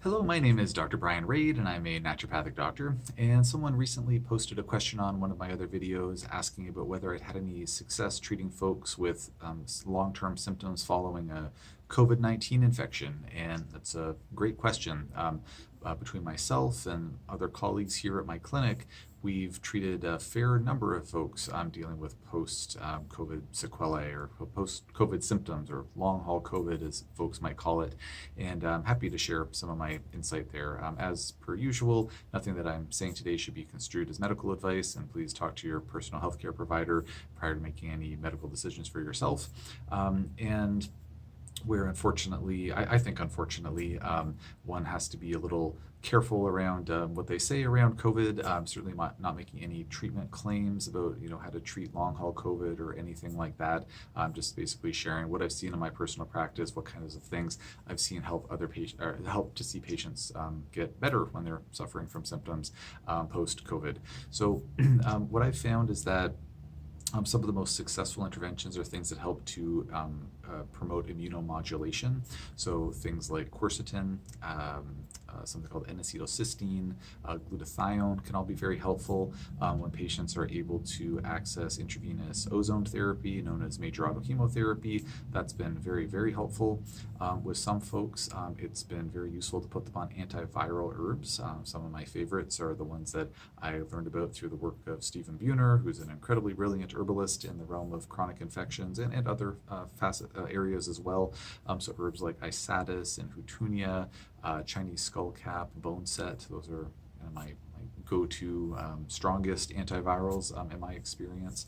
Hello, my name is Dr. Brian Raid, and I'm a naturopathic doctor. And someone recently posted a question on one of my other videos asking about whether I'd had any success treating folks with long-term symptoms following a COVID-19 infection. And that's a great question. Between myself and other colleagues here at my clinic, we've treated a fair number of folks dealing with post-COVID sequelae or post-COVID symptoms, or long-haul COVID, as folks might call it. And I'm happy to share some of my insight there. As per usual, nothing that I'm saying today should be construed as medical advice, and please talk to your personal healthcare provider prior to making any medical decisions for yourself. And where unfortunately, I think unfortunately, one has to be a little careful around what they say around COVID. Certainly not making any treatment claims about how to treat long haul COVID or anything like that. I'm just basically sharing what I've seen in my personal practice, what kinds of things I've seen help other patients, or help to see patients get better when they're suffering from symptoms post COVID. So what I've found is that some of the most successful interventions are things that help to promote immunomodulation. So things like quercetin, something called N-acetylcysteine, glutathione can all be very helpful when patients are able to access intravenous ozone therapy, known as major autochemotherapy. That's been very, very helpful. With some folks, it's been very useful to put them on antiviral herbs. Some of my favorites are the ones that I learned about through the work of Stephen Buhner, who's an incredibly brilliant herbalist in the realm of chronic infections and other areas as well. So herbs like Isatis and Hutunia, Chinese skullcap, bone set, those are my go-to strongest antivirals in my experience,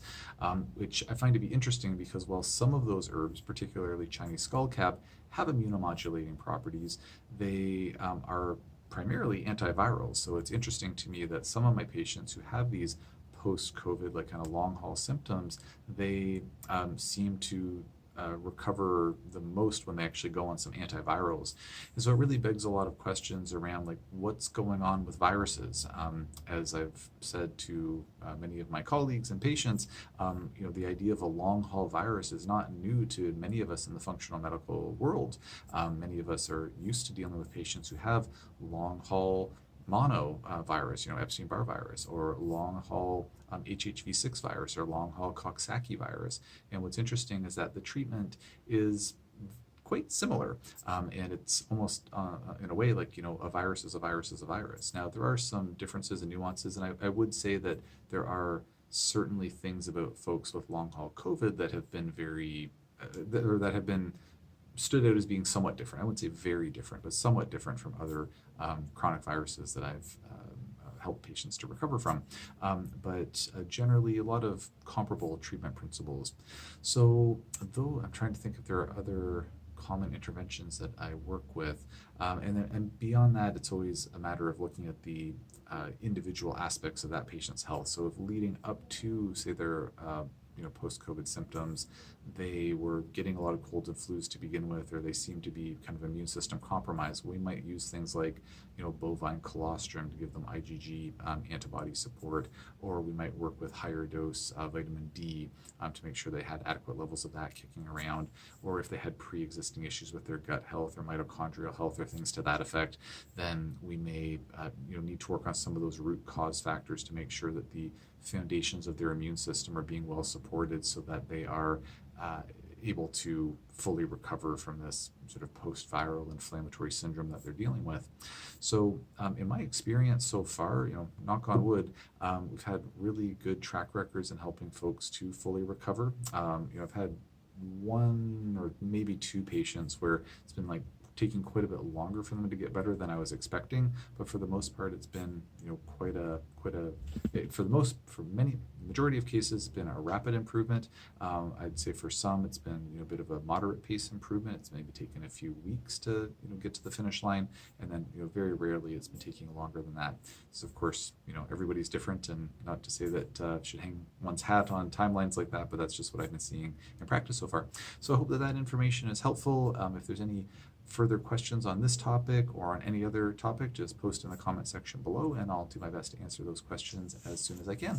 which I find to be interesting because while some of those herbs, particularly Chinese skullcap, have immunomodulating properties, they are primarily antivirals. So it's interesting to me that some of my patients who have these post-COVID, like kind of long haul symptoms, they seem to recover the most when they actually go on some antivirals. And so it really begs a lot of questions around like what's going on with viruses. As I've said to many of my colleagues and patients, the idea of a long haul virus is not new to many of us in the functional medical world. Many of us are used to dealing with patients who have long haul mono virus, Epstein-Barr virus, or long-haul HHV6 virus, or long-haul Coxsackie virus. And what's interesting is that the treatment is quite similar, and it's almost in a way like a virus is a virus is a virus. Now there are some differences and nuances, and I would say that there are certainly things about folks with long-haul COVID that have been that have been stood out as being somewhat different. I wouldn't say very different, but somewhat different from other chronic viruses that I've helped patients to recover from. But generally, a lot of comparable treatment principles. So, though I'm trying to think if there are other common interventions that I work with, and beyond that, it's always a matter of looking at the individual aspects of that patient's health. So, if leading up to, say, their post-COVID symptoms, they were getting a lot of colds and flus to begin with, or they seem to be kind of immune system compromised, we might use things like, bovine colostrum to give them IgG antibody support, or we might work with higher dose vitamin D to make sure they had adequate levels of that kicking around, or if they had pre-existing issues with their gut health or mitochondrial health or things to that effect, then we may need to work on some of those root cause factors to make sure that the foundations of their immune system are being well supported so that they are able to fully recover from this sort of post-viral inflammatory syndrome that they're dealing with. So in my experience so far, knock on wood, we've had really good track records in helping folks to fully recover. I've had one or maybe two patients where it's been like taking quite a bit longer for them to get better than I was expecting, but for the most part, it's been for many majority of cases, it's been a rapid improvement. I'd say for some, it's been a bit of a moderate pace improvement. It's maybe taken a few weeks to get to the finish line, and then very rarely it's been taking longer than that. So of course, everybody's different, and not to say that should hang one's hat on timelines like that, but that's just what I've been seeing in practice so far. So I hope that information is helpful. If there's any further questions on this topic or on any other topic, just post in the comment section below, and I'll do my best to answer those questions as soon as I can.